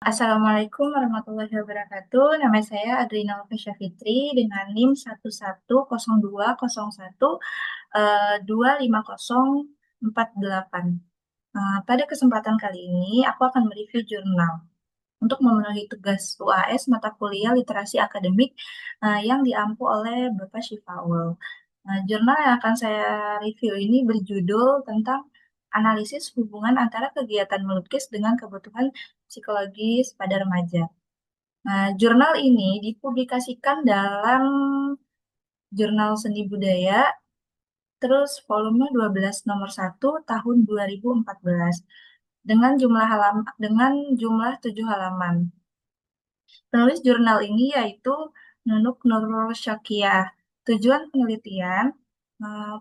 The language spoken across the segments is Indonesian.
Assalamualaikum warahmatullahi wabarakatuh. Nama saya Adrina Lufisya Fitri dengan NIM 110201 254048. Pada kesempatan kali ini, aku akan mereview jurnal untuk memenuhi tugas UAS mata kuliah literasi akademik yang diampu oleh Bapak Syifaul. Jurnal yang akan saya review ini berjudul tentang analisis hubungan antara kegiatan melukis dengan kebutuhan psikologis pada remaja. Jurnal ini dipublikasikan dalam Jurnal Seni Budaya, terus volume 12 nomor 1 tahun 2014 dengan jumlah 7 halaman. Penulis jurnal ini yaitu Nunuk Nurul Syakiyah. Tujuan penelitian eh,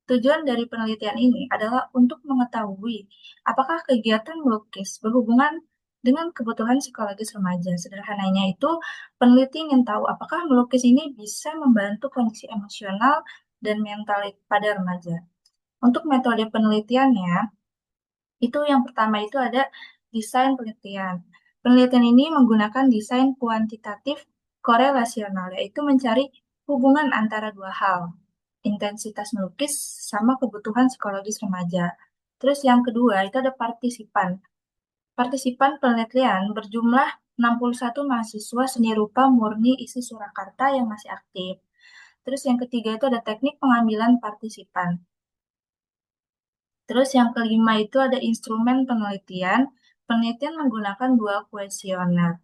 Tujuan dari penelitian ini adalah untuk mengetahui apakah kegiatan melukis berhubungan dengan kebutuhan psikologis remaja. Sederhananya itu, peneliti ingin tahu apakah melukis ini bisa membantu kondisi emosional dan mental pada remaja. Untuk metode penelitiannya, itu yang pertama itu ada desain penelitian. Penelitian ini menggunakan desain kuantitatif korelasional, yaitu mencari hubungan antara dua hal, intensitas melukis sama kebutuhan psikologis remaja. Terus yang kedua itu ada partisipan. Partisipan penelitian berjumlah 61 mahasiswa seni rupa murni isi Surakarta yang masih aktif. Terus yang ketiga itu ada teknik pengambilan partisipan. Terus yang kelima itu ada instrumen penelitian. Penelitian menggunakan dua kuesioner.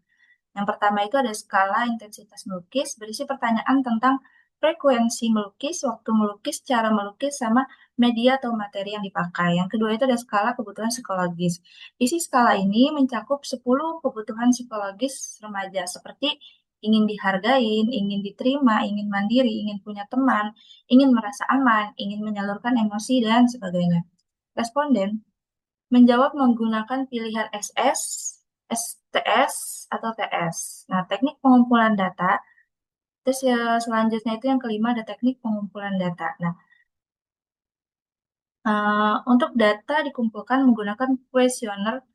Yang pertama itu ada skala intensitas melukis, berisi pertanyaan tentang frekuensi melukis, waktu melukis, cara melukis, sama media atau materi yang dipakai. Yang kedua itu ada skala kebutuhan psikologis. Isi skala ini mencakup 10 kebutuhan psikologis remaja, seperti ingin dihargain, ingin diterima, ingin mandiri, ingin punya teman, ingin merasa aman, ingin menyalurkan emosi, dan sebagainya. Responden menjawab menggunakan pilihan SS, STS, atau TS. Nah, teknik pengumpulan data, terus ya selanjutnya itu yang kelima ada teknik pengumpulan data. Nah, untuk data dikumpulkan menggunakan kuesioner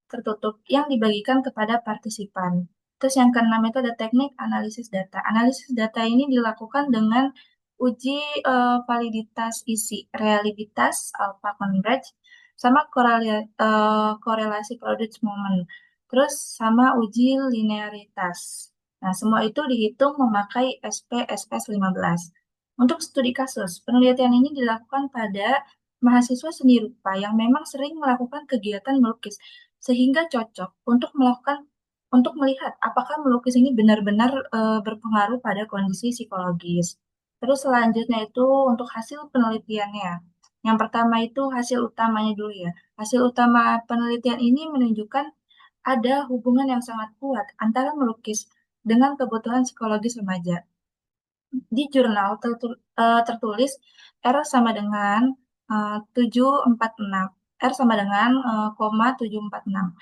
tertutup yang dibagikan kepada partisipan. Terus yang keenam itu ada teknik analisis data. Analisis data ini dilakukan dengan uji validitas isi, reliabilitas, alpha converge, sama korelasi product moment. Terus sama uji linearitas. Nah, semua itu dihitung memakai SPSS 15. Untuk studi kasus, penelitian ini dilakukan pada mahasiswa seni rupa yang memang sering melakukan kegiatan melukis sehingga cocok untuk melihat apakah melukis ini benar-benar berpengaruh pada kondisi psikologis. Terus selanjutnya itu untuk hasil penelitiannya. Yang pertama itu hasil utamanya dulu ya. Hasil utama penelitian ini menunjukkan ada hubungan yang sangat kuat antara melukis dengan kebutuhan psikologis remaja. Di jurnal tertulis R sama dengan 746. R sama dengan 746.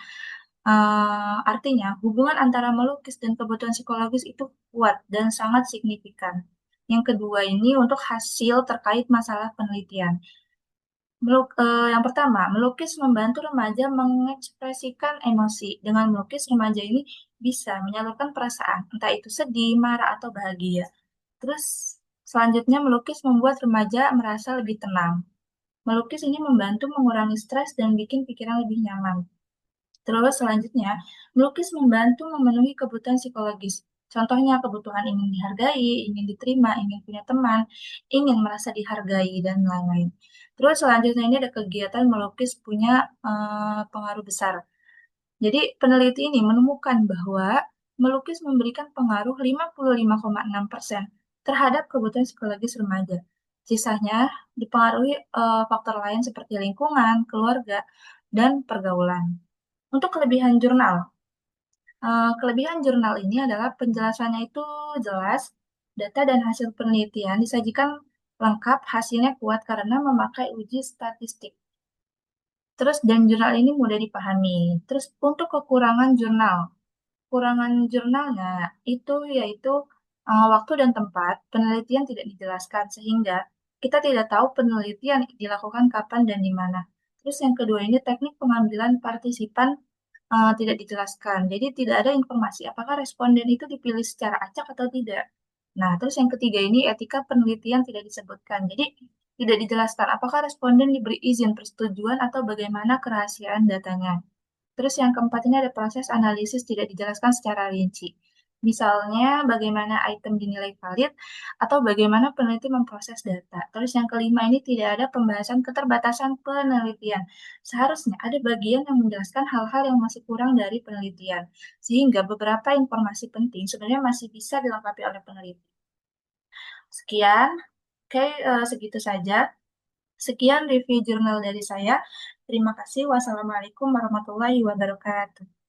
Artinya, hubungan antara melukis dan kebutuhan psikologis itu kuat dan sangat signifikan. Yang kedua ini untuk hasil terkait masalah penelitian. Yang pertama, melukis membantu remaja mengekspresikan emosi. Dengan melukis, remaja ini bisa menyalurkan perasaan, entah itu sedih, marah, atau bahagia. Terus, selanjutnya melukis membuat remaja merasa lebih tenang. Melukis ini membantu mengurangi stres dan bikin pikiran lebih nyaman. Terus selanjutnya, melukis membantu memenuhi kebutuhan psikologis. Contohnya kebutuhan ingin dihargai, ingin diterima, ingin punya teman, ingin merasa dihargai, dan lain-lain. Terus selanjutnya ini ada kegiatan melukis punya pengaruh besar. Jadi peneliti ini menemukan bahwa melukis memberikan pengaruh 55,6% terhadap kebutuhan psikologis remaja. Sisanya dipengaruhi faktor lain seperti lingkungan, keluarga, dan pergaulan. Untuk kelebihan jurnal ini adalah penjelasannya itu jelas, data dan hasil penelitian disajikan lengkap, hasilnya kuat karena memakai uji statistik. Terus dan jurnal ini mudah dipahami. Terus untuk kekurangan jurnalnya itu yaitu waktu dan tempat penelitian tidak dijelaskan sehingga kita tidak tahu penelitian dilakukan kapan dan di mana. Terus yang kedua ini teknik pengambilan partisipan tidak dijelaskan. Jadi tidak ada informasi apakah responden itu dipilih secara acak atau tidak. Nah, terus yang ketiga ini etika penelitian tidak disebutkan. Jadi tidak dijelaskan apakah responden diberi izin persetujuan atau bagaimana kerahasiaan datanya. Terus yang keempat ini ada proses analisis tidak dijelaskan secara rinci. Misalnya bagaimana item dinilai valid atau bagaimana peneliti memproses data. Terus yang kelima ini tidak ada pembahasan keterbatasan penelitian. Seharusnya ada bagian yang menjelaskan hal-hal yang masih kurang dari penelitian. Sehingga beberapa informasi penting sebenarnya masih bisa dilengkapi oleh peneliti. Sekian, oke, segitu saja. Sekian review jurnal dari saya. Terima kasih. Wassalamualaikum warahmatullahi wabarakatuh.